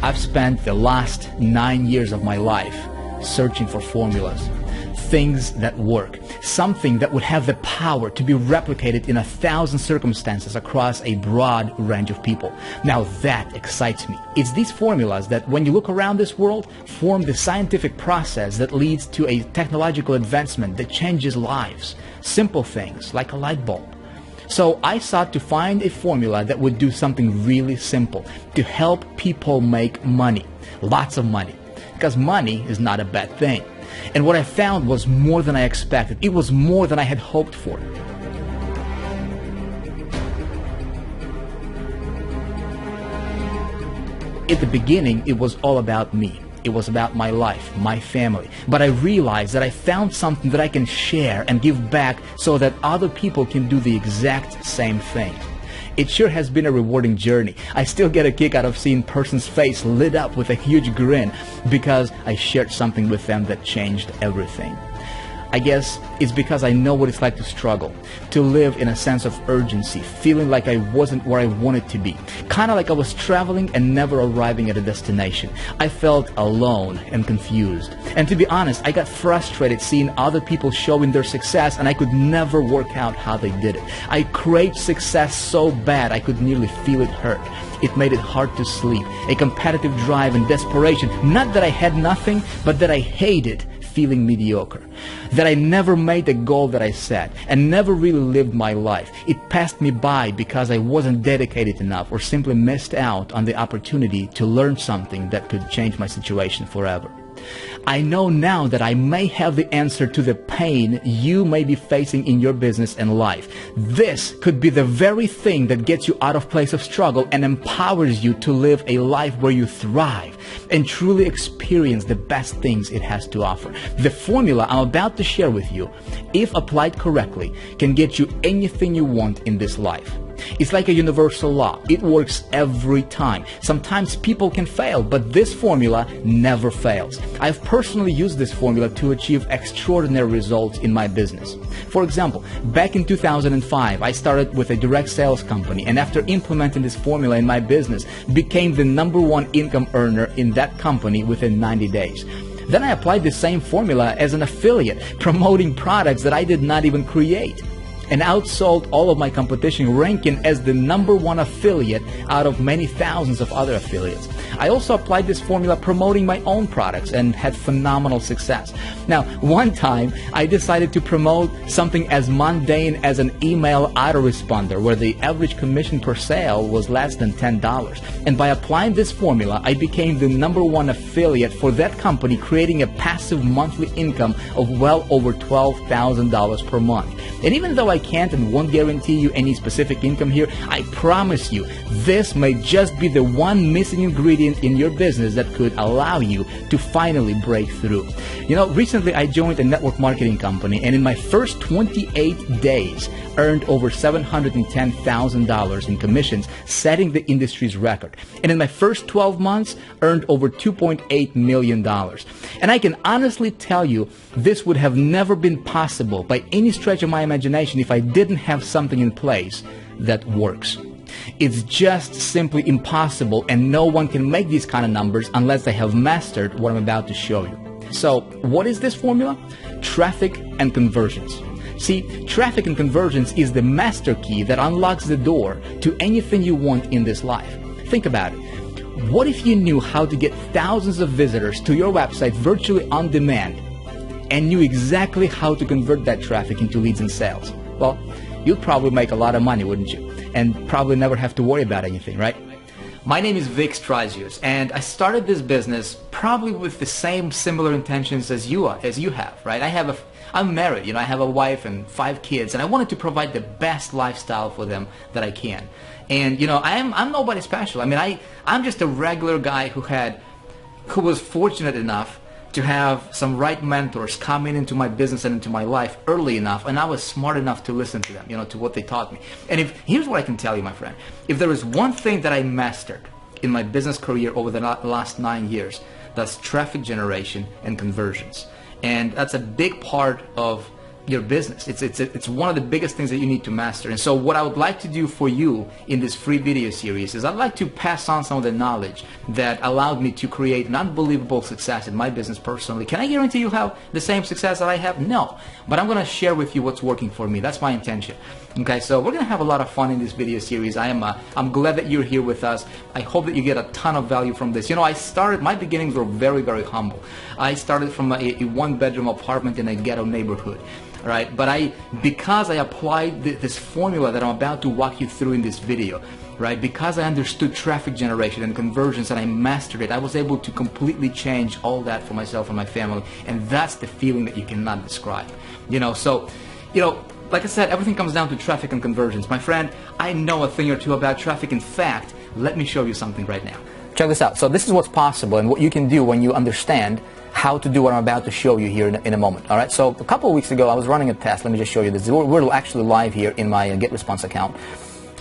I've spent the last 9 years of my life searching for formulas, things that work, something that would have the power to be replicated in 1,000 circumstances across a broad range of people. Now that excites me. It's these formulas that, when you look around this world, form the scientific process that leads to a technological advancement that changes lives. Simple things like a light bulb. So I sought to find a formula that would do something really simple to help people make money, lots of money, because money is not a bad thing. And what I found was more than I expected. It was more than I had hoped for. At the beginning, it was all about me. It was about my life, my family. But I realized that I found something that I can share and give back so that other people can do the exact same thing. It sure has been a rewarding journey. I still get a kick out of seeing a person's face lit up with a huge grin because I shared something with them that changed everything. I guess it's because I know what it's like to struggle, to live in a sense of urgency, feeling like I wasn't where I wanted to be, kind of like I was traveling and never arriving at a destination. I felt alone and confused. And to be honest, I got frustrated seeing other people showing their success, and I could never work out how they did it. I craved success so bad I could nearly feel it hurt. It made it hard to sleep, a competitive drive and desperation. Not that I had nothing, but that I hated feeling mediocre, that I never made the goal that I set and never really lived my life. It passed me by because I wasn't dedicated enough or simply missed out on the opportunity to learn something that could change my situation forever. I know now that I may have the answer to the pain you may be facing in your business and life. This could be the very thing that gets you out of place of struggle and empowers you to live a life where you thrive and truly experience the best things it has to offer. The formula I'm about to share with you, if applied correctly, can get you anything you want in this life. It's like a universal law. It works every time. Sometimes people can fail, but this formula never fails. I've personally used this formula to achieve extraordinary results in my business. For example, back in 2005, I started with a direct sales company, and after implementing this formula in my business, became the #1 income earner in that company within 90 days. Then I applied the same formula as an affiliate, promoting products that I did not even create, and outsold all of my competition, ranking as the #1 affiliate out of many thousands of other affiliates. I also applied this formula promoting my own products and had phenomenal success. Now, one time I decided to promote something as mundane as an email autoresponder where the average commission per sale was less than $10. And by applying this formula, I became the #1 affiliate for that company, creating a passive monthly income of well over $12,000 per month. And even though I can't and won't guarantee you any specific income here, I promise you this may just be the one missing ingredient in your business that could allow you to finally break through. You know, recently I joined a network marketing company, and in my first 28 days earned over $710,000 in commissions, setting the industry's record. And in my first 12 months earned over $2.8 million. And I can honestly tell you this would have never been possible by any stretch of my imagination if I didn't have something in place that works. It's just simply impossible, and no one can make these kind of numbers unless they have mastered what I'm about to show you. So, what is this formula? Traffic and conversions. See, traffic and conversions is the master key that unlocks the door to anything you want in this life. Think about it. What if you knew how to get thousands of visitors to your website virtually on demand and knew exactly how to convert that traffic into leads and sales? Well, you'd probably make a lot of money, wouldn't you? And probably never have to worry about anything, right? My name is Vic Strazius, and I started this business probably with the same similar intentions as you have, right? I'm married, I have a wife and 5 kids, and I wanted to provide the best lifestyle for them that I can. And I'm nobody special. I mean, I'm just a regular guy who was fortunate enough to have some right mentors come into my business and into my life early enough, and I was smart enough to listen to them, to what they taught me. And here's what I can tell you, my friend. If there is one thing that I mastered in my business career over the last 9 years, that's traffic generation and conversions. And that's a big part of your business. It's one of the biggest things that you need to master. And so what I would like to do for you in this free video series is I'd like to pass on some of the knowledge that allowed me to create an unbelievable success in my business personally. Can I guarantee you have the same success that I have? No. But I'm going to share with you what's working for me. That's my intention. Okay, so we're going to have a lot of fun in this video series. I'm glad that you're here with us. I hope that you get a ton of value from this. You know, my beginnings were very, very humble. I started from a one-bedroom apartment in a ghetto neighborhood. Right, but because I applied this formula that I'm about to walk you through in this video, right, because I understood traffic generation and conversions and I mastered it, I was able to completely change all that for myself and my family, and that's the feeling that you cannot describe. You know, so, you know, like I said, everything comes down to traffic and conversions. My friend, I know a thing or two about traffic. In fact, let me show you something right now. Check this out. So this is what's possible and what you can do when you understand how to do what I'm about to show you here in a moment. All right, so a couple of weeks ago I was running a test. Let me just show you this. We're actually live here in my GetResponse account.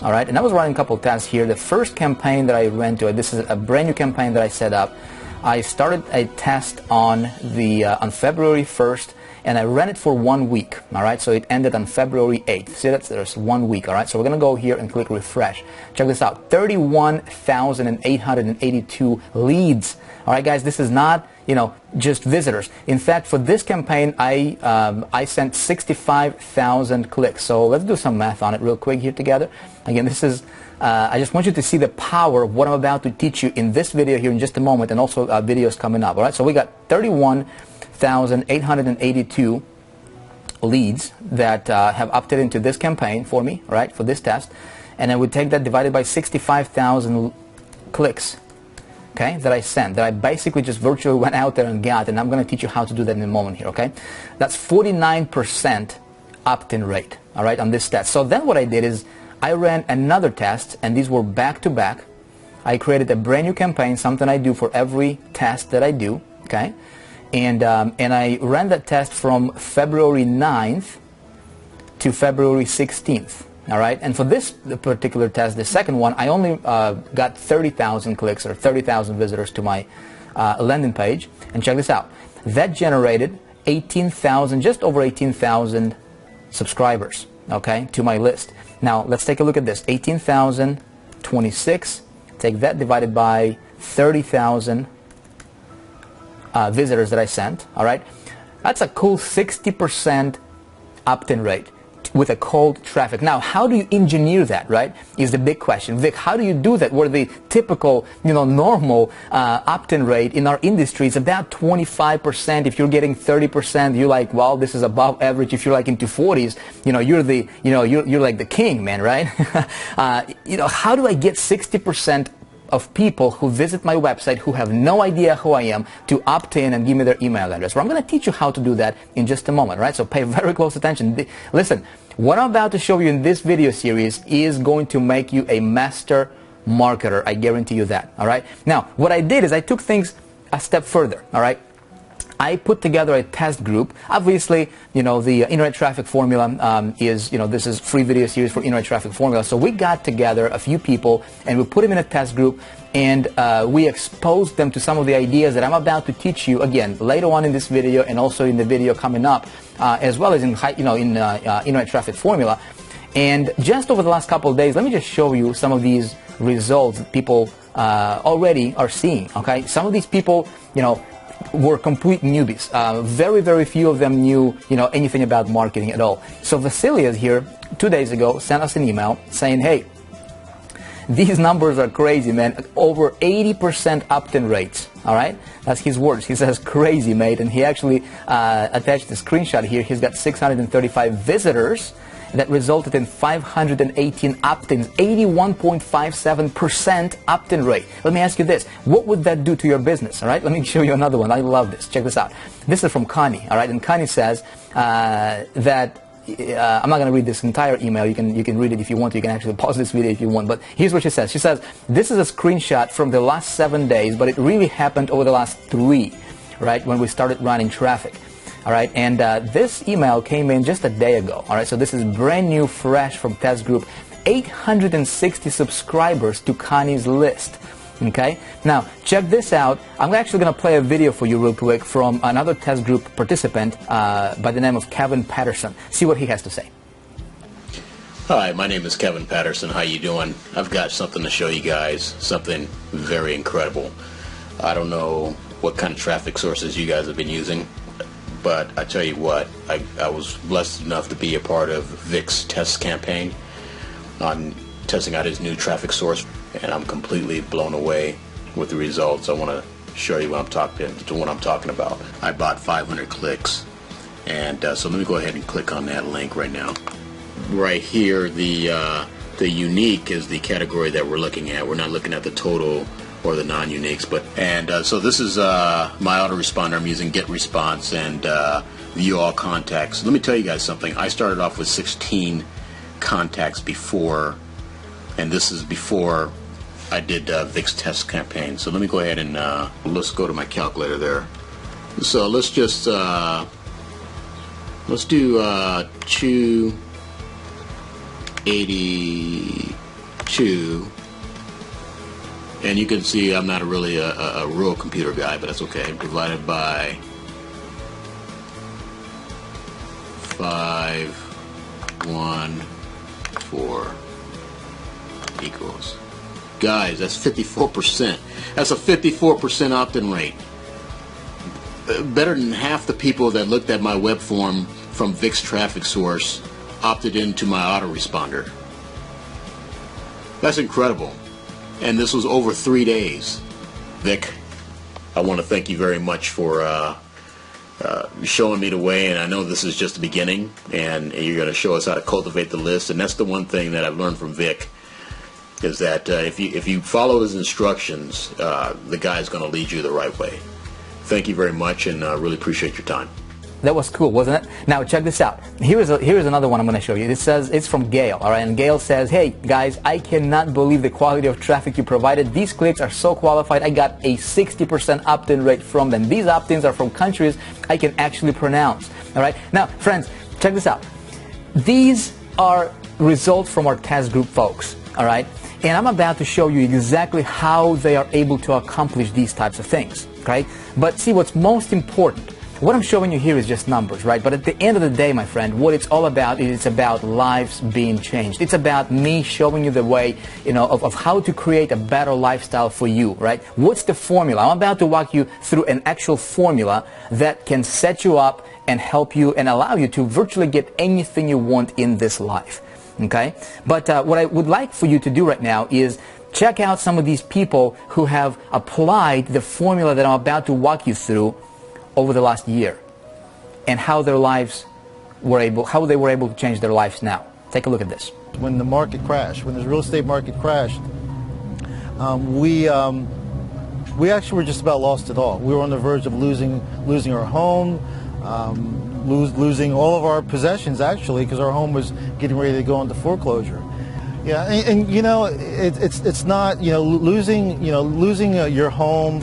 All right, and I was running a couple of tests here. The first campaign that I ran to, this is a brand new campaign that I set up. I started a test on February 1st, and I ran it for 1 week. All right, so it ended on February 8th. See, there's 1 week. All right, so we're gonna go here and click refresh. Check this out: 31,882 leads. All right, guys, this is not, you know, just visitors. In fact, for this campaign, I sent 65,000 clicks. So let's do some math on it real quick here together. Again, this is, I just want you to see the power of what I'm about to teach you in this video here in just a moment, and also videos coming up. All right, so we got 31,882 leads that have opted into this campaign for me, right, for this test, and then we take that divided by 65,000 clicks. Okay, that I sent, that I basically just virtually went out there and got, and I'm going to teach you how to do that in a moment here, okay? That's 49% opt-in rate, all right, on this test. So then what I did is I ran another test, and these were back-to-back. I created a brand new campaign, something I do for every test that I do, okay? And I ran that test from February 9th to February 16th. All right, and for this particular test, the second one, I only got 30,000 clicks or 30,000 visitors to my landing page. And check this out. That generated 18,000, just over 18,000 subscribers, okay, to my list. Now, let's take a look at this. 18,026, take that divided by 30,000 visitors that I sent, all right? That's a cool 60% opt-in rate with a cold traffic. Now, how do you engineer that, right, is the big question. Vic, how do you do that where the typical, you know, normal opt-in rate in our industry is about 25%? If you're getting 30%, you're like, well, this is above average. If you're like into 40s, you know, you're like the king, man, right? You know, how do I get 60% of people who visit my website who have no idea who I am to opt in and give me their email address? Well, I'm going to teach you how to do that in just a moment, right? So pay very close attention. Listen, what I'm about to show you in this video series is going to make you a master marketer. I guarantee you that, all right? Now, what I did is I took things a step further, all right? I put together a test group. Obviously, you know, the internet traffic formula is, you know, this is free video series for internet traffic formula. So we got together a few people and we put them in a test group, and we exposed them to some of the ideas that I'm about to teach you again later on in this video, and also in the video coming up, as well as in internet traffic formula. And just over the last couple of days, let me just show you some of these results that people already are seeing. Okay, some of these people, you know, were complete newbies. Very, very few of them knew, you know, anything about marketing at all. So Vasilius here 2 days ago sent us an email saying, hey, these numbers are crazy, man. Over 80% opt-in rates. All right, that's his words. He says, crazy, mate. And he actually attached a screenshot here. He's got 635 visitors that resulted in 518 opt-ins, 81.57% opt-in rate. Let me ask you this. What would that do to your business? All right, let me show you another one. I love this. Check this out. This is from Connie. All right, and Connie says that I'm not going to read this entire email. You can read it if you want. You can actually pause this video if you want. But here's what she says. She says, this is a screenshot from the last 7 days, but it really happened over the last 3, right, when we started running traffic. All right, and this email came in just a day ago. All right, so this is brand new, fresh from test group. 860 subscribers to Connie's list. Okay, now check this out. I'm actually going to play a video for you real quick from another test group participant by the name of Kevin Patterson. See what he has to say. Hi, my name is Kevin Patterson. How you doing? I've got something to show you guys, something very incredible. I don't know what kind of traffic sources you guys have been using, but I tell you what, I was blessed enough to be a part of Vic's test campaign on testing out his new traffic source, and I'm completely blown away with the results. I want to show you what I'm talking about. I bought 500 clicks, and so let me go ahead and click on that link right now. Right here, the unique is the category that we're looking at. We're not looking at the total or the non-uniques, so this is my autoresponder. I'm using Get Response and View All Contacts. Let me tell you guys something. I started off with 16 contacts before, and this is before I did Vic's test campaign. So let me go ahead and let's go to my calculator there. So let's just let's do 282, and you can see I'm not really a real computer guy, but that's okay. Divided by 514 equals, guys, that's 54%. That's a 54% opt-in rate. Better than half the people that looked at my web form from Vic's traffic source opted into my autoresponder. That's incredible. And this was over 3 days. Vic, I want to thank you very much for showing me the way, and I know this is just the beginning, and you're going to show us how to cultivate the list. And that's the one thing that I've learned from Vic, is that if you follow his instructions, the guy's going to lead you the right way. Thank you very much, and really appreciate your time. That was cool, wasn't it? Now check this out. Here's another one I'm going to show you. It says it's from Gail, all right? And Gail says, "Hey guys, I cannot believe the quality of traffic you provided. These clicks are so qualified. I got a 60% opt-in rate from them. These opt-ins are from countries I can actually pronounce." All right? Now, friends, check this out. These are results from our test group folks, all right? And I'm about to show you exactly how they are able to accomplish these types of things, okay? But see, what's most important, what I'm showing you here is just numbers, right? But at the end of the day, my friend, what it's all about is it's about lives being changed. It's about me showing you the way, of how to create a better lifestyle for you, right? What's the formula? I'm about to walk you through an actual formula that can set you up and help you and allow you to virtually get anything you want in this life, okay? But what I would like for you to do right now is check out some of these people who have applied the formula that I'm about to walk you through over the last year, and how they were able to change their lives now. Take a look at this. When the market crashed, when the real estate market crashed, we actually were just about lost it all. We were on the verge of losing our home, losing all of our possessions actually, because our home was getting ready to go into foreclosure. Yeah, and it's not losing your home.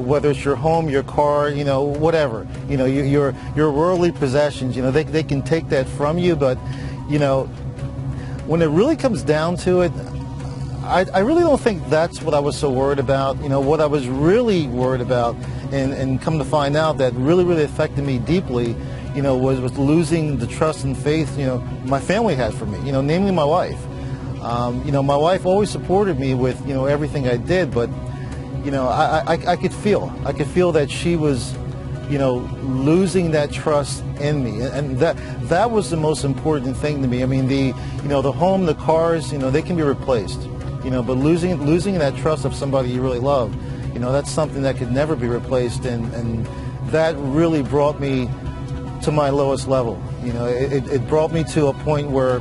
Whether it's your home, your car, whatever, your worldly possessions, they can take that from you, but, when it really comes down to it, I really don't think that's what I was so worried about. What I was really worried about, and come to find out that really affected me deeply, was losing the trust and faith, my family had for me, namely my wife. My wife always supported me with, everything I did, but I could feel that she was, losing that trust in me, and that was the most important thing to me. I mean, the home, the cars, they can be replaced, but losing that trust of somebody you really love, that's something that could never be replaced, and that really brought me to my lowest level. It brought me to a point where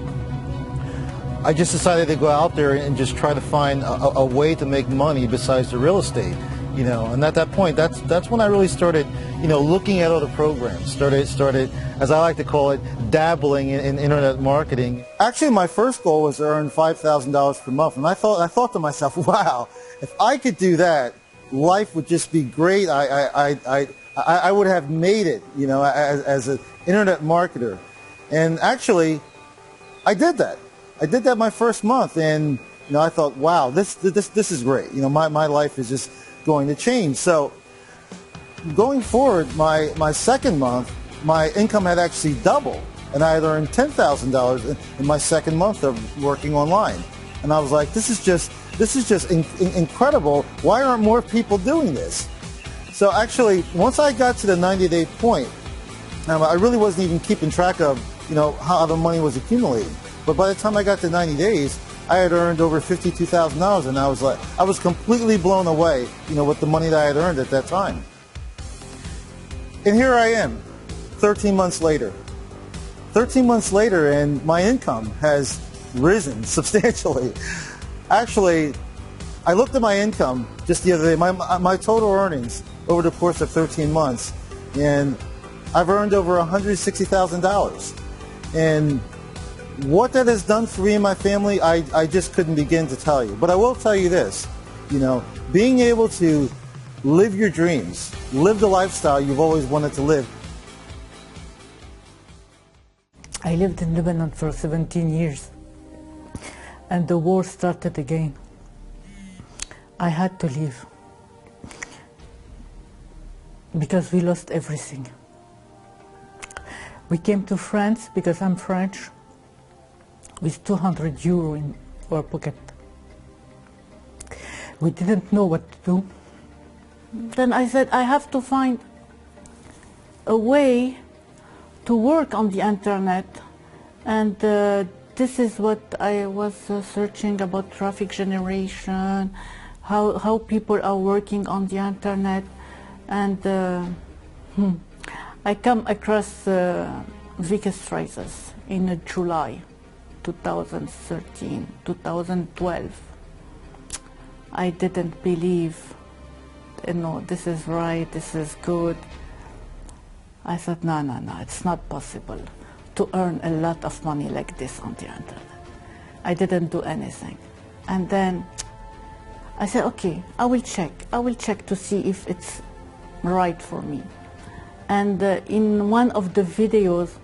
I just decided to go out there and just try to find a way to make money besides the real estate, and at that point, that's when I really started, looking at other programs, started, as I like to call it, dabbling in internet marketing. Actually, my first goal was to earn $5,000 per month, and I thought to myself, wow, if I could do that, life would just be great. I would have made it, as an internet marketer, and actually, I did that. I did that my first month, and I thought, wow, this is great. My life is just going to change. So going forward, my second month, my income had actually doubled, and I had earned $10,000 in my second month of working online. And I was like, this is just incredible. Why aren't more people doing this? So actually, once I got to the 90-day point, I really wasn't even keeping track of, how the money was accumulating. But by the time I got to 90 days, I had earned over $52,000, and I was completely blown away, with the money that I had earned at that time. And here I am, 13 months later. 13 months later, and my income has risen substantially. Actually, I looked at my income just the other day, my total earnings over the course of 13 months, and I've earned over $160,000. And what that has done for me and my family, I just couldn't begin to tell you. But I will tell you this, being able to live your dreams, live the lifestyle you've always wanted to live. I lived in Lebanon for 17 years, and the war started again. I had to leave because we lost everything. We came to France because I'm French, with 200 euro in our pocket. We didn't know what to do. Then I said, I have to find a way to work on the internet, and this is what I was searching about: traffic generation, how people are working on the internet, and I come across Vickers Rises in July 2013, 2012. I didn't believe, this is right, this is good. I thought, no, it's not possible to earn a lot of money like this on the internet. I didn't do anything. And then I said, okay, I will check to see if it's right for me. And in one of the videos,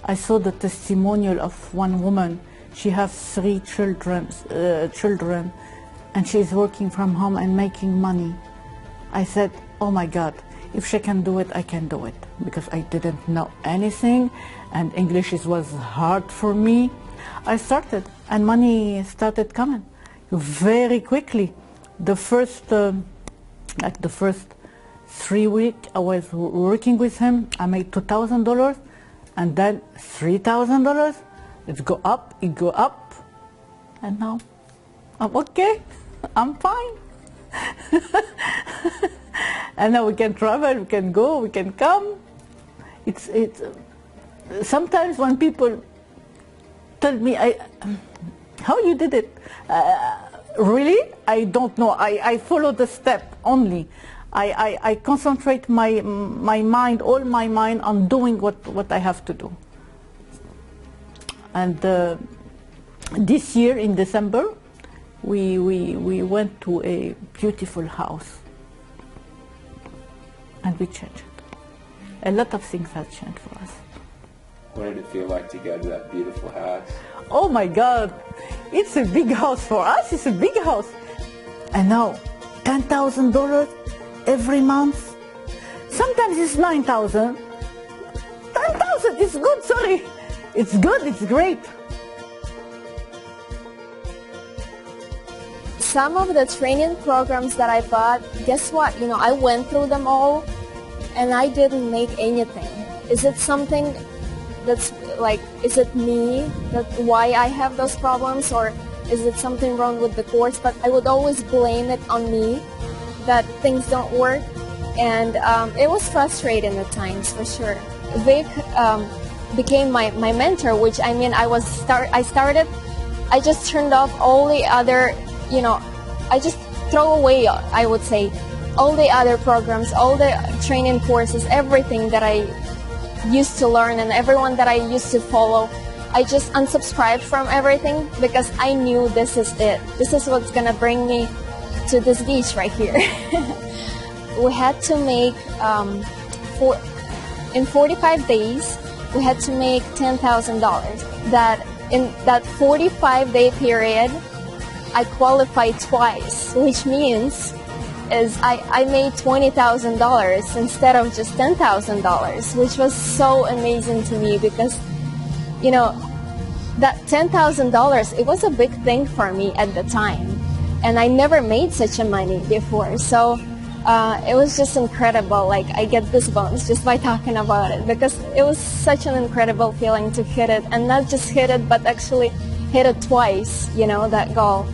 I saw the testimonial of one woman. She has 3 children, and she's working from home and making money. I said, oh my God, if she can do it, I can do it, because I didn't know anything, and English was hard for me. I started, and money started coming very quickly. The first 3 weeks I was working with him, I made $2,000, and then $3,000. It go up, and now I'm okay, I'm fine. And now we can travel, we can go, we can come. It's sometimes when people tell me, how you did it? Really? I don't know. I follow the step only. I concentrate my mind, all my mind, on doing what I have to do. And this year in December, we went to a beautiful house, and we changed it. A lot of things have changed for us. What did it feel like to go to that beautiful house? Oh my God, it's a big house for us. It's a big house. And now, $10,000 every month. Sometimes it's 9,000. 10,000 is good. Sorry, it's good. It's great. Some of the training programs that I bought, guess what? I went through them all, and I didn't make anything. Is it something that's like, is it me, why I have those problems, or is it something wrong with the course? But I would always blame it on me, that things don't work, and it was frustrating at times, for sure. Vic became my mentor, which I just turned off all the other, I just throw away, I would say, all the other programs, all the training courses, everything that I used to learn and everyone that I used to follow. I just unsubscribed from everything because I knew this is it. This is what's gonna bring me to this beach right here. We had to make, in 45 days, we had to make $10,000. That in that 45-day period, I qualified twice, which means is I made $20,000 instead of just $10,000, which was so amazing to me because, you know, that $10,000, it was a big thing for me at the time. And I never made such a money before. So it was just incredible. Like, I get goosebumps just by talking about it because it was such an incredible feeling to hit it, and not just hit it, but actually hit it twice, you know, that goal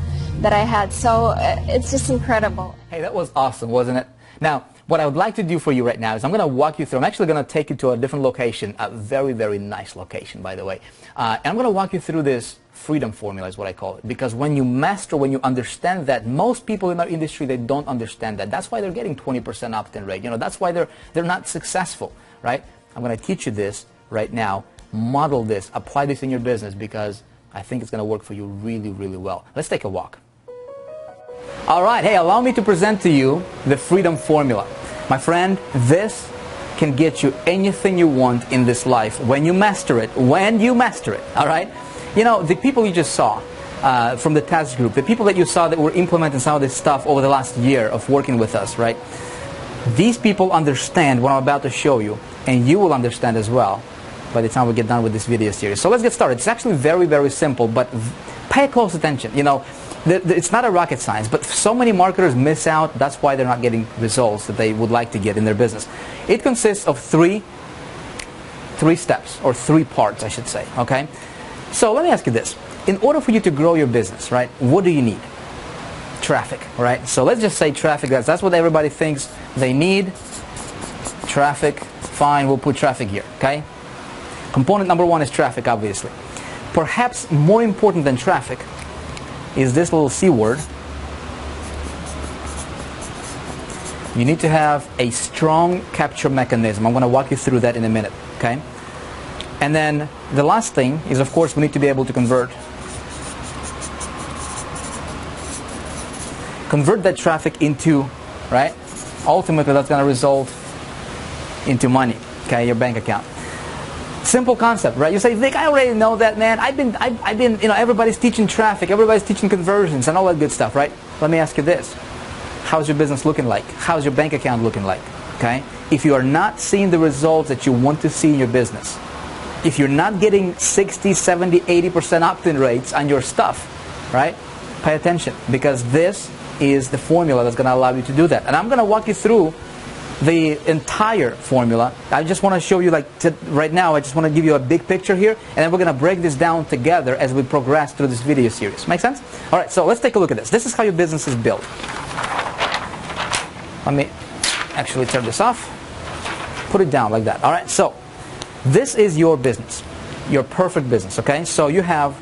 that I had. So it's just incredible. Hey, that was awesome, wasn't it? Now, what I would like to do for you right now is I'm going to walk you through. I'm actually going to take you to a different location, a very, very nice location, by the way. And I'm going to walk you through this freedom formula is what I call it. Because when you master, when you understand that, most people in our industry, they don't understand that. That's why they're getting 20% opt-in rate. You know, that's why they're not successful, right? I'm going to teach you this right now. Model this. Apply this in your business because I think it's going to work for you really, really well. Let's take a walk. All right. Hey, allow me to present to you the freedom formula. My friend, this can get you anything you want in this life when you master it. When you master it. All right. You know, the people you just saw from the task group, the people that you saw that were implementing some of this stuff over the last year of working with us, right? These people understand what I'm about to show you, and you will understand as well by the time we get done with this video series. So let's get started. It's actually very, very simple, but pay close attention. You know, it's not a rocket science, but so many marketers miss out. That's why they're not getting results that they would like to get in their business. It consists of three steps, or three parts, I should say, okay? So let me ask you this. In order for you to grow your business, right, what do you need? Traffic, right? So let's just say traffic. That's what everybody thinks they need. Traffic, fine, we'll put traffic here, okay? Component number one is traffic, obviously. Perhaps more important than traffic is this little C word. You need to have a strong capture mechanism. I'm going to walk you through that in a minute, okay? And then the last thing is, of course, we need to be able to convert that traffic into, right? Ultimately, that's going to result into money, okay, your bank account. Simple concept, right? You say, Vic, I already know that, man. I've been, you know, everybody's teaching traffic, everybody's teaching conversions and all that good stuff, right? Let me ask you this. How's your business looking like? How's your bank account looking like? Okay? If you are not seeing the results that you want to see in your business, if you're not getting 60, 70, 80% opt-in rates on your stuff, right? Pay attention, because this is the formula that's going to allow you to do that. And I'm going to walk you through the entire formula. I just want to show you, like, right now, I just want to give you a big picture here, and then we're going to break this down together as we progress through this video series. Make sense? All right, so let's take a look at this. This is how your business is built. Let me actually turn this off. Put it down like that. All right, so this is your business, your perfect business, okay? So you have,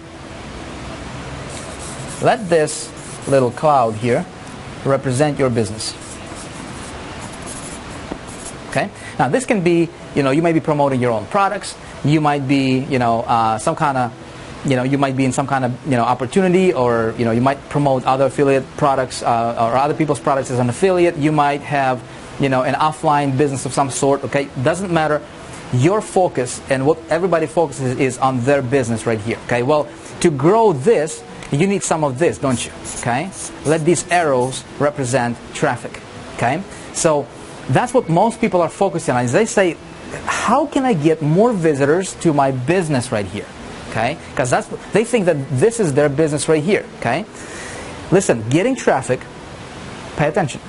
let this little cloud here represent your business. Okay? Now this can be, you know, you may be promoting your own products. You might be, you know, some kind of, you know, you might be in some kind of, you know, opportunity, or, you know, you might promote other affiliate products or other people's products as an affiliate. You might have, you know, an offline business of some sort. Okay? Doesn't matter. Your focus and what everybody focuses is on their business right here. Okay? Well, to grow this, you need some of this, don't you? Okay? Let these arrows represent traffic. Okay? So that's what most people are focusing on. Is they say, how can I get more visitors to my business right here? Okay? Because they think that this is their business right here. Okay? Listen, getting traffic, pay attention.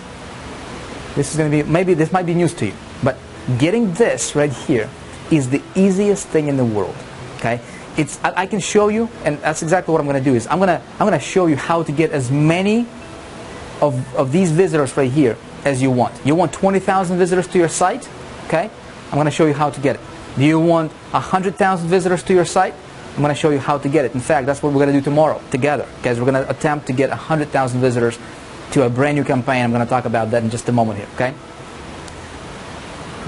This is going to be, maybe this might be news to you, but getting this right here is the easiest thing in the world. Okay? I can show you, and that's exactly what I'm going to do. Is I'm going to show you how to get as many of these visitors right here as you want. You want 20,000 visitors to your site? Okay? I'm going to show you how to get it. Do you want 100,000 visitors to your site? I'm going to show you how to get it. In fact, that's what we're going to do tomorrow together. Guys, we're going to attempt to get 100,000 visitors to a brand new campaign. I'm going to talk about that in just a moment here. Okay?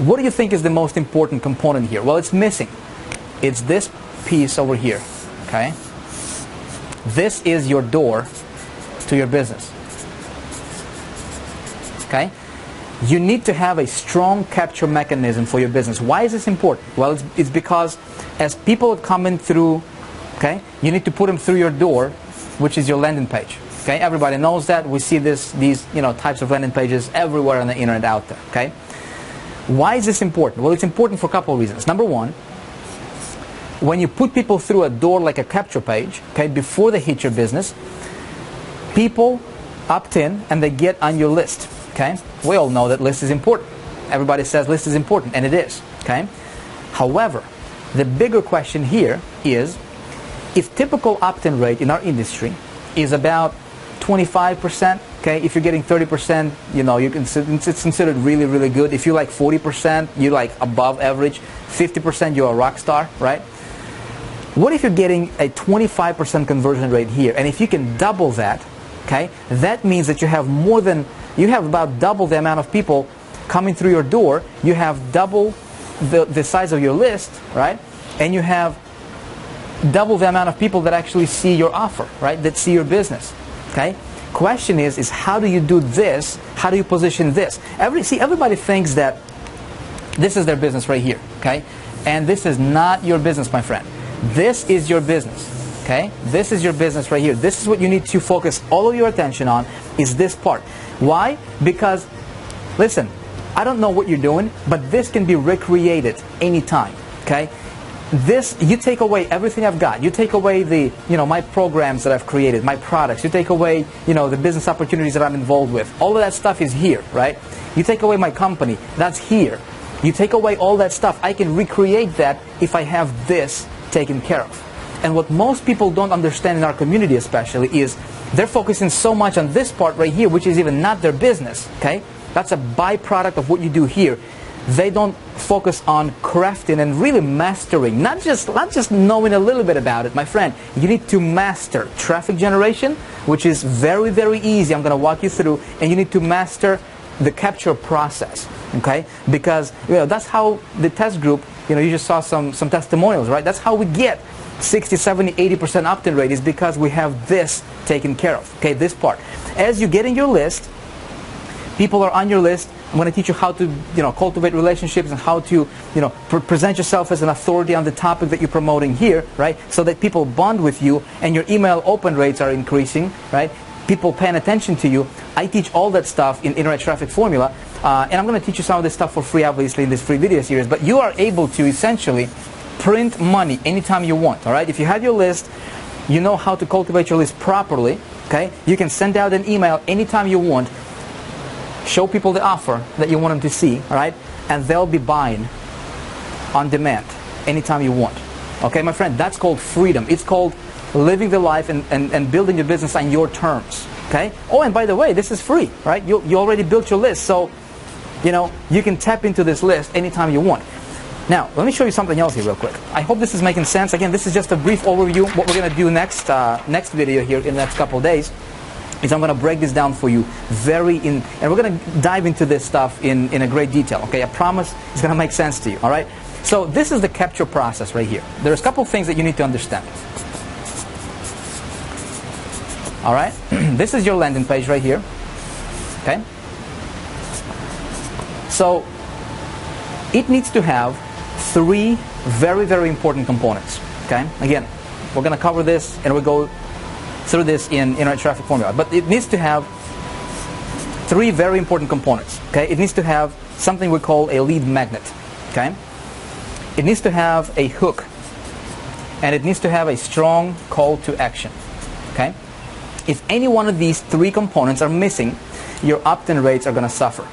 What do you think is the most important component here? Well, it's missing. It's this piece over here. Okay? This is your door to your business. Okay? You need to have a strong capture mechanism for your business. Why is this important? Well, it's because as people are coming through, okay, you need to put them through your door, which is your landing page. Okay, everybody knows that. We see these types of landing pages everywhere on the internet out there. Okay, why is this important? Well, it's important for a couple of reasons. Number one, when you put people through a door like a capture page, okay, before they hit your business, people opt in and they get on your list. Okay, we all know that list is important. Everybody says list is important, and it is. Okay, however, the bigger question here is, if typical opt-in rate in our industry is about 25%, okay, if you're getting 30%, it's considered really, really good. If you're like 40%, you're like above average. 50%, you're a rock star, right? What if you're getting a 25% conversion rate here? And if you can double that, okay, that means that you have about double the amount of people coming through your door. You have double the size of your list, right? And you have double the amount of people that actually see your offer, right? That see your business. Okay? Question is how do you do this? How do you position this? Everybody thinks that this is their business right here, okay? And this is not your business, my friend. This is your business, okay? This is your business right here. This is what you need to focus all of your attention on, is this part. Why? Because, listen, I don't know what you're doing, but this can be recreated anytime, okay? This, you take away everything I've got. You take away the, my programs that I've created, my products. You take away, the business opportunities that I'm involved with. All of that stuff is here, right? You take away my company, that's here. You take away all that stuff, I can recreate that if I have this taken care of. And what most people don't understand in our community especially is they're focusing so much on this part right here, which is even not their business, okay? That's a byproduct of what you do here. They don't focus on crafting and really mastering, not just knowing a little bit about it, my friend. You need to master traffic generation, which is very, very easy. I'm going to walk you through, and you need to master the capture process, okay? Because that's how the test group, you just saw some testimonials, right? That's how we get 60, 70, 80% opt-in rate, is because we have this taken care of, okay? This part. As you get in your list, people are on your list. I'm going to teach you how to, cultivate relationships and how to, present yourself as an authority on the topic that you're promoting here, right? So that people bond with you and your email open rates are increasing, right? People paying attention to you. I teach all that stuff in Internet Traffic Formula, and I'm going to teach you some of this stuff for free, obviously, in this free video series. But you are able to essentially print money anytime you want, all right? If you have your list, you know how to cultivate your list properly, okay? You can send out an email anytime you want. Show people the offer that you want them to see, all right? And they'll be buying on demand anytime you want. Okay, my friend, that's called freedom. It's called living the life and building your business on your terms, okay? Oh, and by the way, this is free, right? You already built your list, so, you can tap into this list anytime you want. Now, let me show you something else here real quick. I hope this is making sense. Again, this is just a brief overview. What we're going to do next video here in the next couple of days is I'm going to break this down for you and we're going to dive into this stuff in a great detail, okay? I promise it's going to make sense to you, all right? So this is the capture process right here. There's a couple of things that you need to understand. All right? This is your landing page right here, okay? So it needs to have 3 very, very important components, okay? Again, we're going to cover this and we'll go through this in Internet Traffic Formula. But it needs to have 3 very important components, okay? It needs to have something we call a lead magnet, okay? It needs to have a hook, and it needs to have a strong call to action, okay? If any one of these 3 components are missing, your opt-in rates are going to suffer.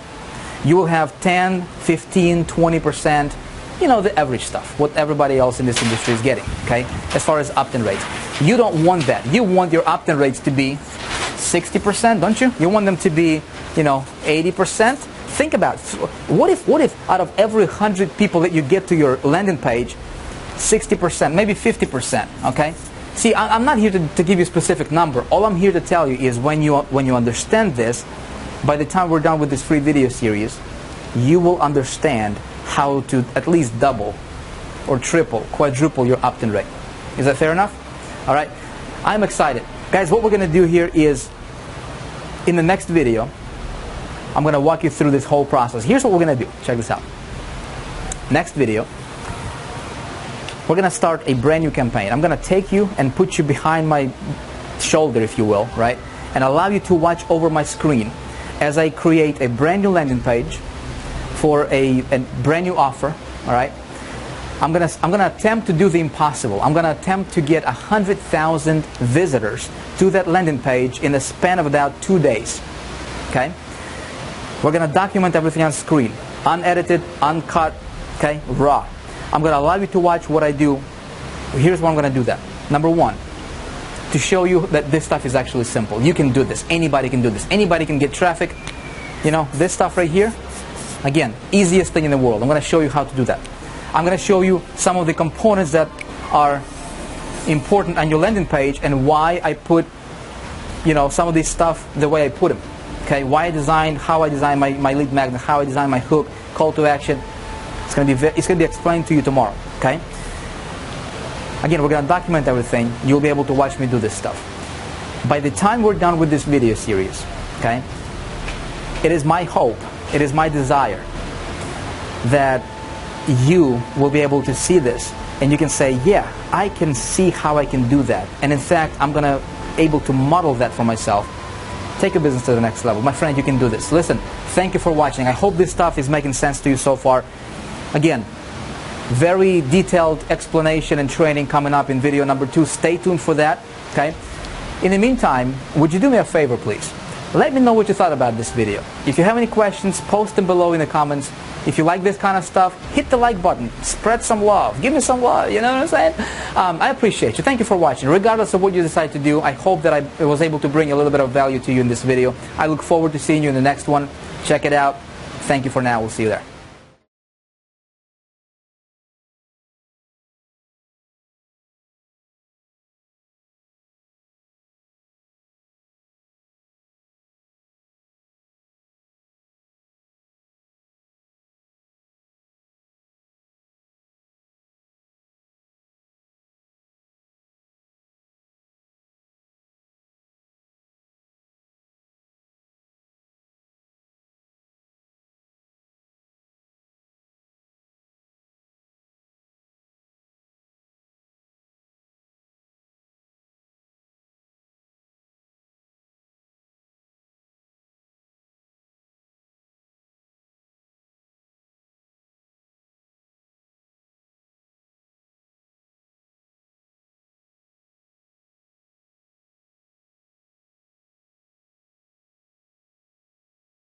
You will have 10, 15, 20%, the average stuff, what everybody else in this industry is getting, okay, as far as opt-in rates. You don't want that. You want your opt-in rates to be 60%, don't you? You want them to be, 80%. Think about it. What if out of every 100 people that you get to your landing page, 60%, maybe 50%, okay? See, I'm not here to give you a specific number. All I'm here to tell you is when you understand this, by the time we're done with this free video series, you will understand how to at least double or triple, quadruple your opt-in rate. Is that fair enough? All right. I'm excited. Guys, what we're going to do here is, in the next video, I'm going to walk you through this whole process. Here's what we're going to do. Check this out. Next video, we're going to start a brand new campaign. I'm going to take you and put you behind my shoulder, if you will, right? and allow you to watch over my screen as I create a brand new landing page for a brand new offer. All right, I'm gonna attempt to do the impossible. I'm gonna attempt to get 100,000 visitors to that landing page in the span of about 2 days. Okay, we're gonna document everything on screen, unedited, uncut, okay, raw. I'm gonna allow you to watch what I do. Here's what I'm gonna do that. Number one, to show you that this stuff is actually simple. You can do this. Anybody can do this. Anybody can get traffic. You know, this stuff right here, again, easiest thing in the world. I'm going to show you how to do that. I'm going to show you some of the components that are important on your landing page and why I put, you know, some of this stuff the way I put them. Okay, why I designed, how I designed my lead magnet, how I designed my hook, call to action. It's going to be explained to you tomorrow. Okay. Again, we're going to document everything. You'll be able to watch me do this stuff. By the time we're done with this video series, okay, it is my hope, it is my desire that you will be able to see this and you can say, yeah, I can see how I can do that. And in fact, I'm going to able to model that for myself. Take your business to the next level. My friend, you can do this. Listen, thank you for watching. I hope this stuff is making sense to you so far. Again, very detailed explanation and training coming up in video number 2. Stay tuned for that. Okay. In the meantime, would you do me a favor, please? Let me know what you thought about this video. If you have any questions, post them below in the comments. If you like this kind of stuff, hit the like button. Spread some love. Give me some love. You know what I'm saying? I appreciate you. Thank you for watching. Regardless of what you decide to do, I hope that I was able to bring a little bit of value to you in this video. I look forward to seeing you in the next one. Check it out. Thank you for now. We'll see you there.